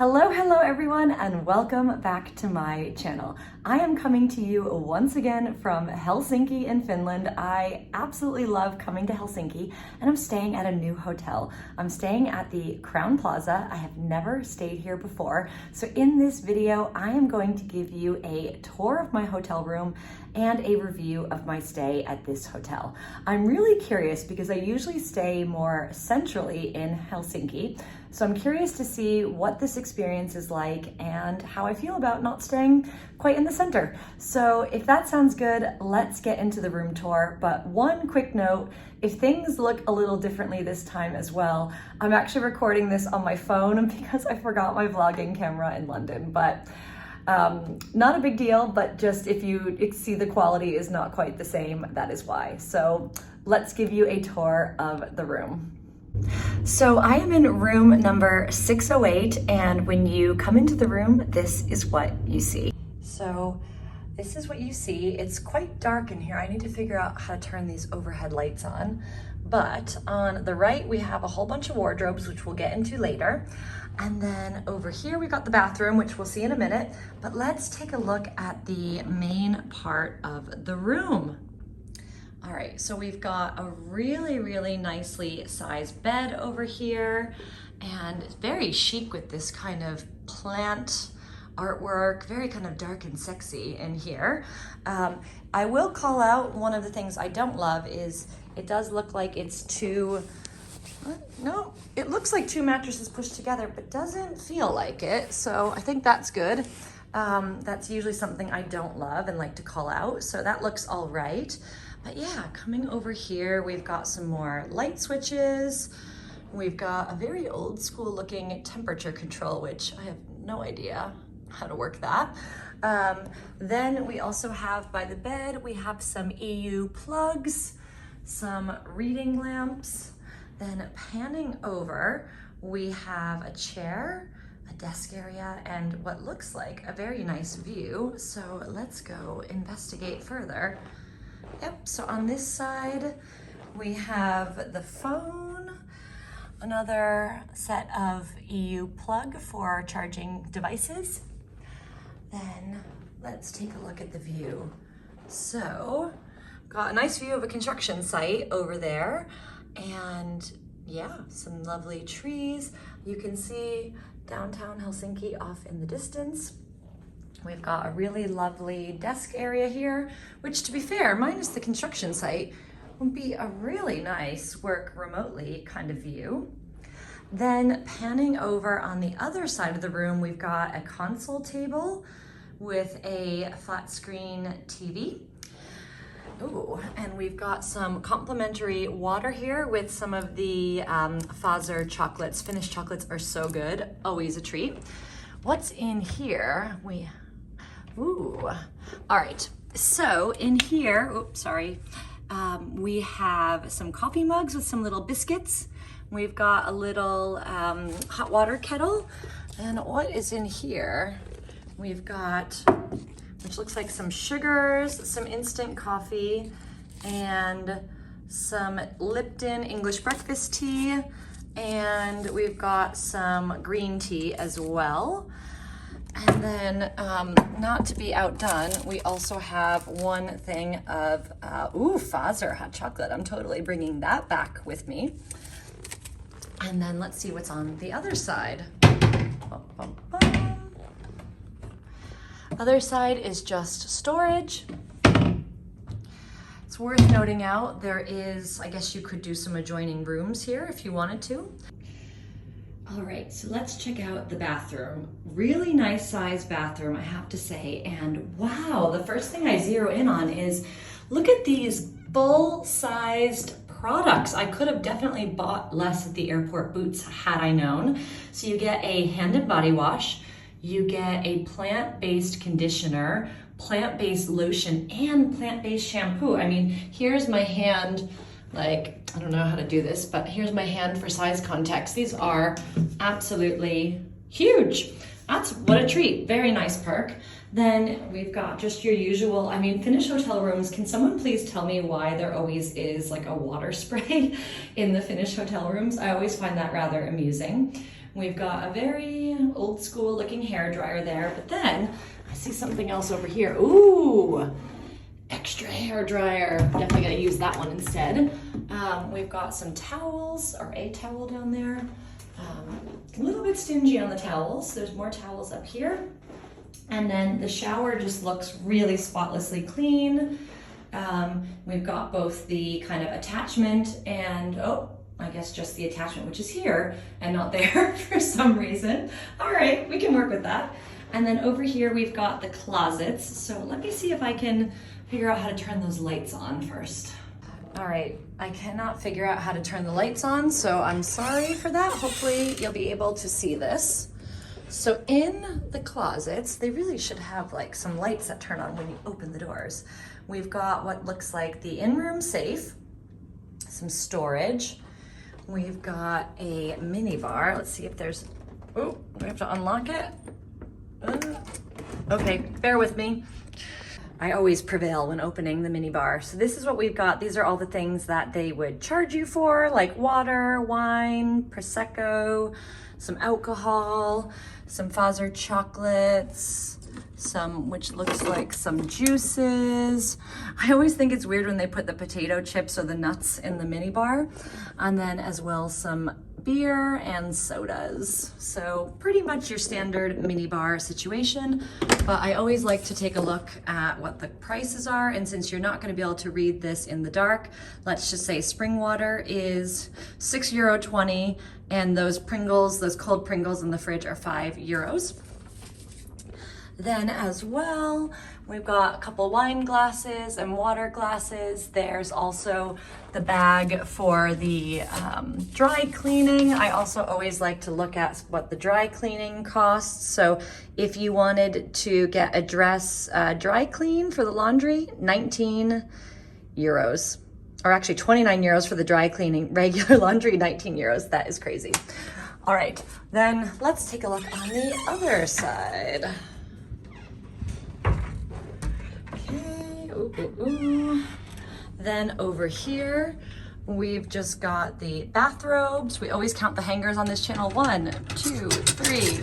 Hello everyone, and welcome back to my channel. I am coming to you once again from Helsinki in Finland. I absolutely love coming to Helsinki, and I'm staying at a new hotel. I'm staying at the Crowne Plaza. I have never stayed here before. So in this video, I am going to give you a tour of my hotel room and a review of my stay at this hotel. I'm really curious because I usually stay more centrally in Helsinki. So I'm curious to see what this experience is like and how I feel about not staying quite in the center. So if that sounds good, let's get into the room tour. But one quick note, if things look a little differently this time as well, I'm actually recording this on my phone because I forgot my vlogging camera in London. But not a big deal, but just if you see the quality is not quite the same, that is why. So let's give you a tour of the room. So I am in room number 608, and when you come into the room, this is what you see. So this is what you see. It's quite dark in here. I need to figure out how to turn these overhead lights on. But on the right, we have a whole bunch of wardrobes, which we'll get into later. And then over here, we got the bathroom, which we'll see in a minute. But let's take a look at the main part of the room. All right, so we've got a really nicely sized bed over here, and it's very chic with this kind of plant artwork, very kind of dark and sexy in here. I will call out one of the things I don't love is it does look like it's no, it looks like two mattresses pushed together, but doesn't feel like it. So I think that's good. That's usually something I don't love and like to call out. So that looks all right. But yeah, coming over here, we've got some more light switches. We've got a very old school looking temperature control, which I have no idea how to work that. Then we also have by the bed, we have some EU plugs, some reading lamps. Then panning over, we have a chair, a desk area, and what looks like a very nice view. So let's go investigate further. Yep, so on this side, we have the phone, another set of EU plug for charging devices. Then let's take a look at the view. So, got a nice view of a construction site over there, and yeah, some lovely trees. You can see downtown Helsinki off in the distance. We've got a really lovely desk area here, which to be fair, minus the construction site, would be a really nice work remotely kind of view. Then panning over on the other side of the room, we've got a console table with a flat screen TV. Ooh, and we've got some complimentary water here with some of the Fazer chocolates. Finnish chocolates are so good, always a treat. What's in here? Ooh, all right, so in here, we have some coffee mugs with some little biscuits. We've got a little hot water kettle. And what is in here? We've got, which looks like some sugars, some instant coffee, and some Lipton English breakfast tea. And we've got some green tea as well. And then, not to be outdone, we also have one thing of, Fazer hot chocolate. I'm totally bringing that back with me. And then let's see what's on the other side. Bum, bum, bum. Other side is just storage. It's worth noting out, there is, I guess you could do some adjoining rooms here if you wanted to. All right, so let's check out the bathroom. Really nice size bathroom, I have to say. And wow, the first thing I zero in on is, look at these full-sized products. I could have definitely bought less at the airport Boots had I known. So you get a hand and body wash, you get a plant-based conditioner, plant-based lotion, and plant-based shampoo. I mean, here's my hand. Like, I don't know how to do this, but here's my hand for size context. These are absolutely huge. That's what a treat. Very nice perk. Then we've got just your usual, I mean, Finnish hotel rooms. Can someone please tell me why there always is like a water spray in the Finnish hotel rooms? I always find that rather amusing. We've got a very old school looking hair dryer there, but then I see something else over here. Ooh, extra hair dryer. Definitely gonna use that one instead. We've got some towels, or a towel down there. A little bit stingy on the towels. There's more towels up here. And then the shower just looks really spotlessly clean. We've got both the kind of attachment and, I guess just the attachment, which is here and not there for some reason. All right, we can work with that. And then over here, we've got the closets. So let me see if I can figure out how to turn those lights on first. All right, I cannot figure out how to turn the lights on, so I'm sorry for that. Hopefully you'll be able to see this. So in the closets, they really should have like some lights that turn on when you open the doors. We've got what looks like the in-room safe, some storage. We've got a mini bar. Let's see if there's, do we have to unlock it? Okay, bear with me. I always prevail when opening the mini bar. So this is what we've got. These are all the things that they would charge you for, like water, wine, Prosecco, some alcohol, some Fazer chocolates, some, which looks like some juices. I always think it's weird when they put the potato chips or the nuts in the mini bar. And then as well, some beer and sodas. So pretty much your standard mini bar situation, but I always like to take a look at what the prices are. And since you're not going to be able to read this in the dark, let's just say spring water is €6.20, and those Pringles, those cold Pringles in the fridge are €5. Then as well, we've got a couple wine glasses and water glasses. There's also the bag for the dry cleaning. I also always like to look at what the dry cleaning costs. So if you wanted to get a dress dry clean for the laundry, €19. Or actually €29 for the dry cleaning, regular laundry, €19. That is crazy. All right, then let's take a look on the other side. Then over here, we've just got the bathrobes. We always count the hangers on this channel. 1, 2, 3,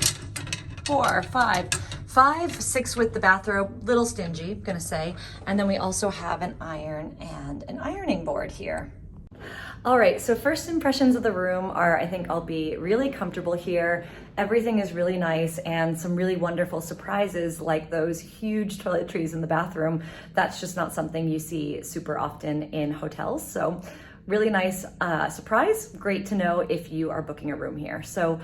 4, 5, 6 with the bathrobe, little stingy, I'm gonna say. And then we also have an iron and an ironing board here. All right, so first impressions of the room are, I think I'll be really comfortable here. Everything is really nice, and some really wonderful surprises like those huge toiletries in the bathroom. That's just not something you see super often in hotels. So really nice surprise. Great to know if you are booking a room here. So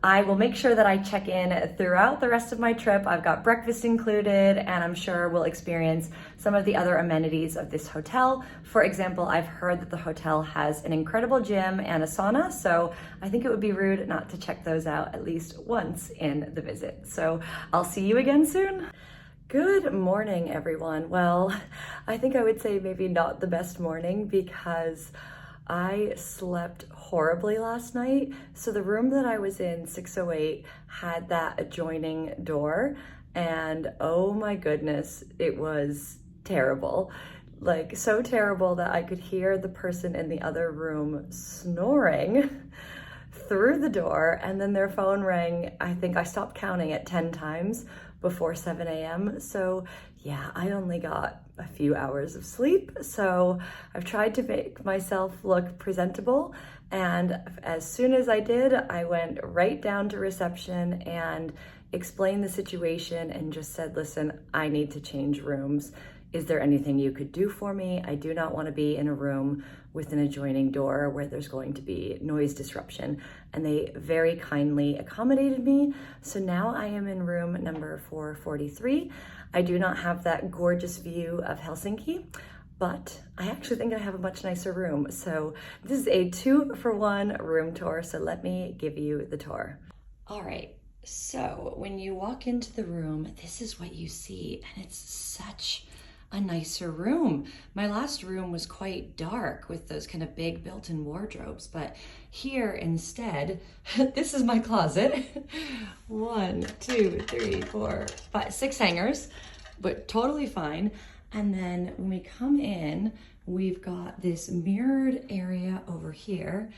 I will make sure that I check in throughout the rest of my trip. I've got breakfast included, and I'm sure we'll experience some of the other amenities of this hotel. For example, I've heard that the hotel has an incredible gym and a sauna, so I think it would be rude not to check those out at least once in the visit. So I'll see you again soon. Good morning, everyone. Well, I think I would say maybe not the best morning because I slept horribly last night. So the room that I was in, 608, had that adjoining door, and oh my goodness, it was terrible. Like so terrible that I could hear the person in the other room snoring through the door, and then their phone rang. I think I stopped counting at 10 times before 7 a.m. So yeah, I only got a few hours of sleep. So I've tried to make myself look presentable. And as soon as I did, I went right down to reception and explained the situation and just said, listen, I need to change rooms. Is there anything you could do for me? I do not want to be in a room with an adjoining door where there's going to be noise disruption. And they very kindly accommodated me. So now I am in room number 443. I do not have that gorgeous view of Helsinki, but I actually think I have a much nicer room. So this is a 2-for-1 room tour. So let me give you the tour. All right. So when you walk into the room, this is what you see, and it's such a nicer room. My last room was quite dark with those kind of big built-in wardrobes, but here instead, this is my closet. 1, 2, 3, 4, 5, 6 hangers, but totally fine. And then when we come in, we've got this mirrored area over here.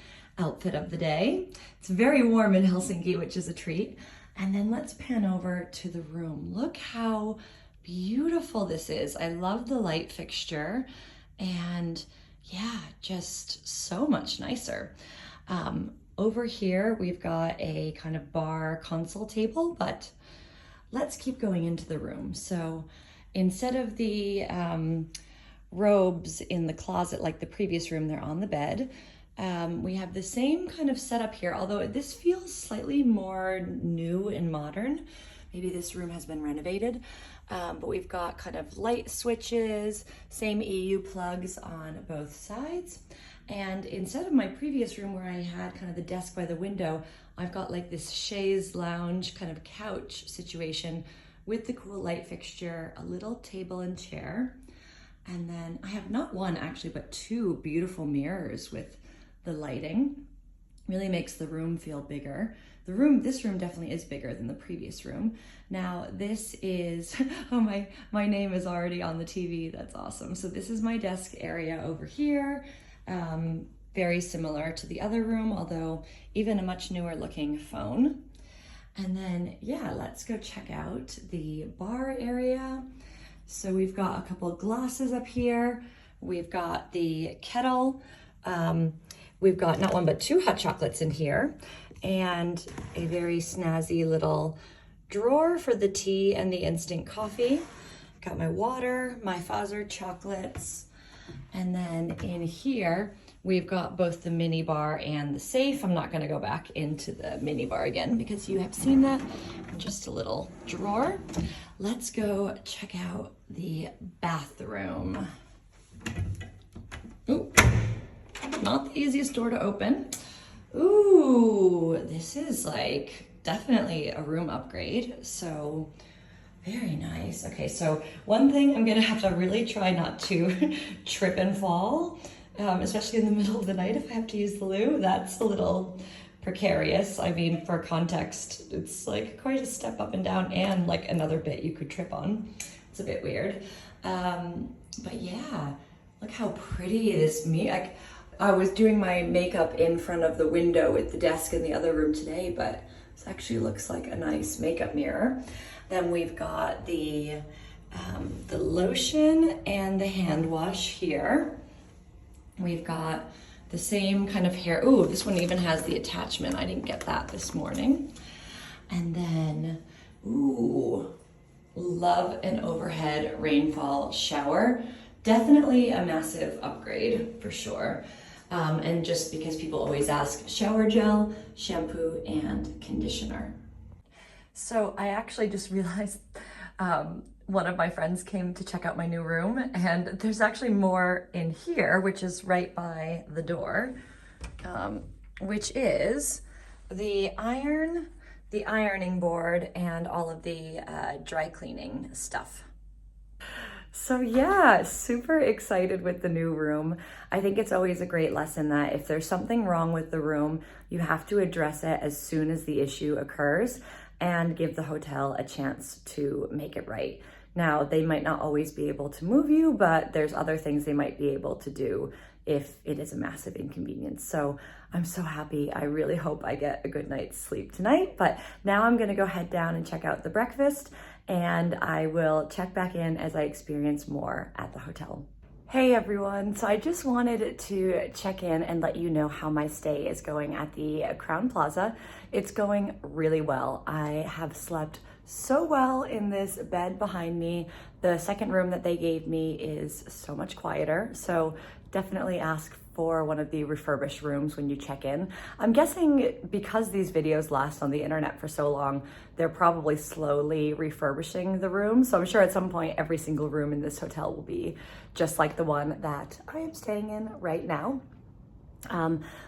outfit of the day. It's very warm in Helsinki, which is a treat. And then let's pan over to the room. Look how beautiful this is. I love the light fixture, and yeah, just so much nicer. Over here, we've got a kind of bar console table, but let's keep going into the room. So instead of the robes in the closet like the previous room, they're on the bed. We have the same kind of setup here, although this feels slightly more new and modern. Maybe this room has been renovated, but we've got kind of light switches, same EU plugs on both sides. And instead of my previous room where I had kind of the desk by the window, I've got like this chaise lounge kind of couch situation with the cool light fixture, a little table and chair. And then I have not one actually, but two beautiful mirrors with the lighting. Really makes the room feel bigger. This room definitely is bigger than the previous room. Now this is, oh my name is already on the TV, that's awesome. So this is my desk area over here. Very similar to the other room, although even a much newer looking phone. And then, yeah, let's go check out the bar area. So we've got a couple of glasses up here. We've got the kettle. We've got not one, but two hot chocolates in here, and a very snazzy little drawer for the tea and the instant coffee. Got my water, my Fazer chocolates. And then in here, we've got both the mini bar and the safe. I'm not gonna go back into the mini bar again because you have seen that. Just a little drawer. Let's go check out the bathroom. Ooh, not the easiest door to open. Ooh, this is like definitely a room upgrade. So very nice. Okay, so one thing I'm gonna have to really try not to trip and fall, especially in the middle of the night if I have to use the loo. That's a little precarious. I mean, for context, it's like quite a step up and down and like another bit you could trip on. It's a bit weird. But yeah, look how pretty this I was doing my makeup in front of the window with the desk in the other room today, but this actually looks like a nice makeup mirror. Then we've got the lotion and the hand wash here. We've got the same kind of hair. Ooh, this one even has the attachment. I didn't get that this morning. And then, ooh, love an overhead rainfall shower. Definitely a massive upgrade for sure. And just because people always ask, shower gel, shampoo, and conditioner. So I actually just realized one of my friends came to check out my new room, and there's actually more in here, which is right by the door, which is the ironing board, and all of the dry cleaning stuff. So yeah, super excited with the new room. I think it's always a great lesson that if there's something wrong with the room, you have to address it as soon as the issue occurs and give the hotel a chance to make it right. Now, they might not always be able to move you, but there's other things they might be able to do if it is a massive inconvenience. So I'm so happy. I really hope I get a good night's sleep tonight. But now I'm gonna go head down and check out the breakfast, and I will check back in as I experience more at the hotel. Hey everyone, so I just wanted to check in and let you know how my stay is going at the Crowne Plaza. It's going really well. I have slept so well in this bed behind me. The second room that they gave me is so much quieter, so definitely ask for one of the refurbished rooms when you check in. I'm guessing because these videos last on the internet for so long, they're probably slowly refurbishing the room. So I'm sure at some point every single room in this hotel will be just like the one that I am staying in right now.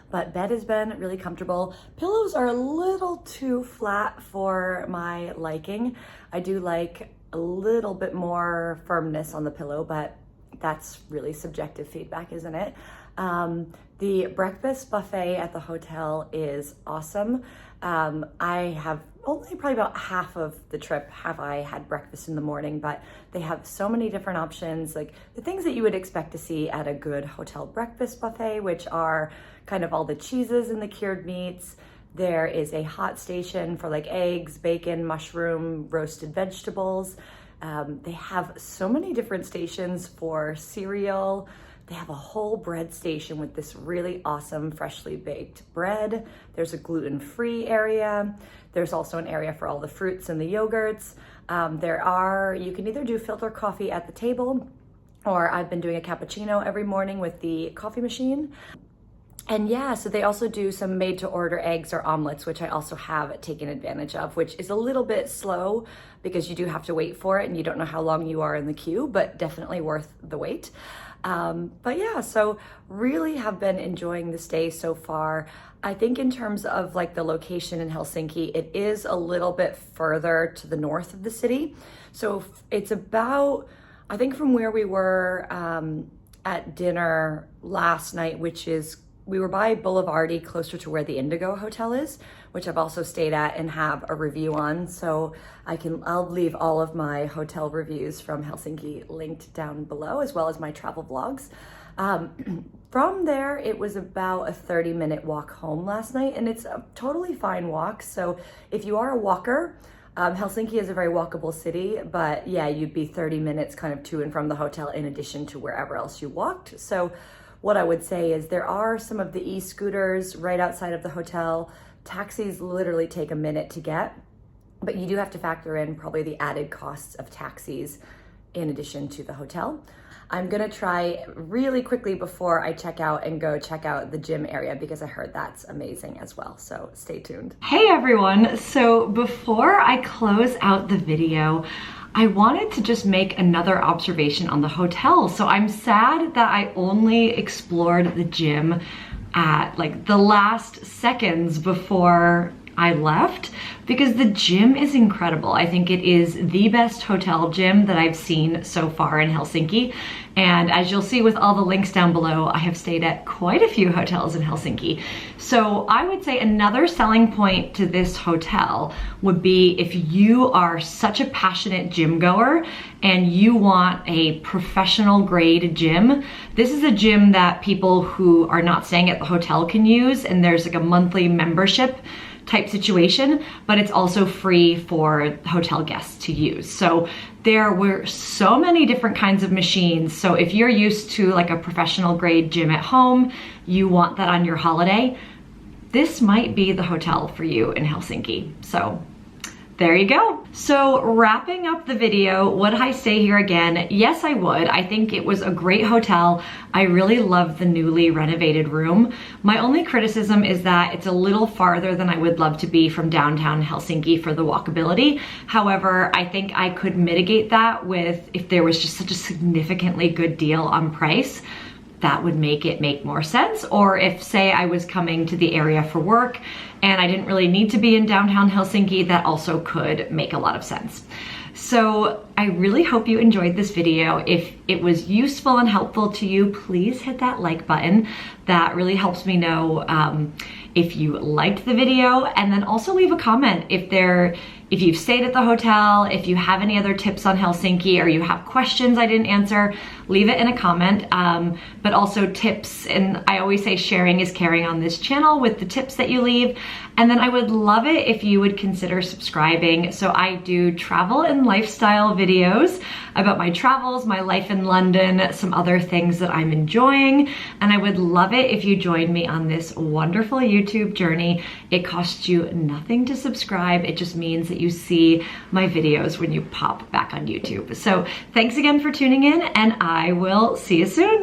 But bed has been really comfortable. Pillows are a little too flat for my liking. I do like a little bit more firmness on the pillow, but that's really subjective feedback, isn't it? The breakfast buffet at the hotel is awesome. I have only probably about half of the trip have I had breakfast in the morning, but they have so many different options, like the things that you would expect to see at a good hotel breakfast buffet, which are kind of all the cheeses and the cured meats. There is a hot station for like eggs, bacon, mushroom, roasted vegetables. They have so many different stations for cereal. They have a whole bread station with this really awesome freshly baked bread. There's a gluten-free area. There's also an area for all the fruits and the yogurts. You can either do filter coffee at the table, or I've been doing a cappuccino every morning with the coffee machine. And yeah, so they also do some made to order eggs or omelets, which I also have taken advantage of, which is a little bit slow because you do have to wait for it and you don't know how long you are in the queue, but definitely worth the wait. But yeah, so really have been enjoying the stay so far. I think in terms of like the location in Helsinki, it is a little bit further to the north of the city. So it's about, I think from where we were at dinner last night, we were by Boulevardy, closer to where the Indigo Hotel is, which I've also stayed at and have a review on. So I'll leave all of my hotel reviews from Helsinki linked down below, as well as my travel vlogs. From there, it was about a 30-minute walk home last night, and it's a totally fine walk. So if you are a walker, Helsinki is a very walkable city, but yeah, you'd be 30 minutes kind of to and from the hotel in addition to wherever else you walked. So what I would say is there are some of the e-scooters right outside of the hotel. Taxis literally take a minute to get, but you do have to factor in probably the added costs of taxis in addition to the hotel. I'm gonna try really quickly before I check out and go check out the gym area because I heard that's amazing as well, so stay tuned. Hey everyone, so before I close out the video, I wanted to just make another observation on the hotel. So I'm sad that I only explored the gym at like the last seconds before I left, because the gym is incredible. I think it is the best hotel gym that I've seen so far in Helsinki. And as you'll see with all the links down below, I have stayed at quite a few hotels in Helsinki. So I would say another selling point to this hotel would be if you are such a passionate gym goer and you want a professional grade gym. This is a gym that people who are not staying at the hotel can use, and there's like a monthly membership type situation, but it's also free for hotel guests to use. So there were so many different kinds of machines. So if you're used to like a professional grade gym at home, you want that on your holiday, this might be the hotel for you in Helsinki. So there you go. So wrapping up the video, would I stay here again? Yes, I would. I think it was a great hotel. I really loved the newly renovated room. My only criticism is that it's a little farther than I would love to be from downtown Helsinki for the walkability. However, I think I could mitigate that with if there was just such a significantly good deal on price. That would make it make more sense. Or if, say, I was coming to the area for work and I didn't really need to be in downtown Helsinki, that also could make a lot of sense. So I really hope you enjoyed this video. If it was useful and helpful to you, please hit that like button. That really helps me know if you liked the video, and then also leave a comment if you've stayed at the hotel, if you have any other tips on Helsinki, or you have questions I didn't answer, leave it in a comment. But also tips, and I always say sharing is caring on this channel with the tips that you leave. And then I would love it if you would consider subscribing. So I do travel and lifestyle videos about my travels, my life in London, some other things that I'm enjoying. And I would love it if you joined me on this wonderful YouTube journey. It costs you nothing to subscribe. It just means that you see my videos when you pop back on YouTube. So thanks again for tuning in, and I will see you soon.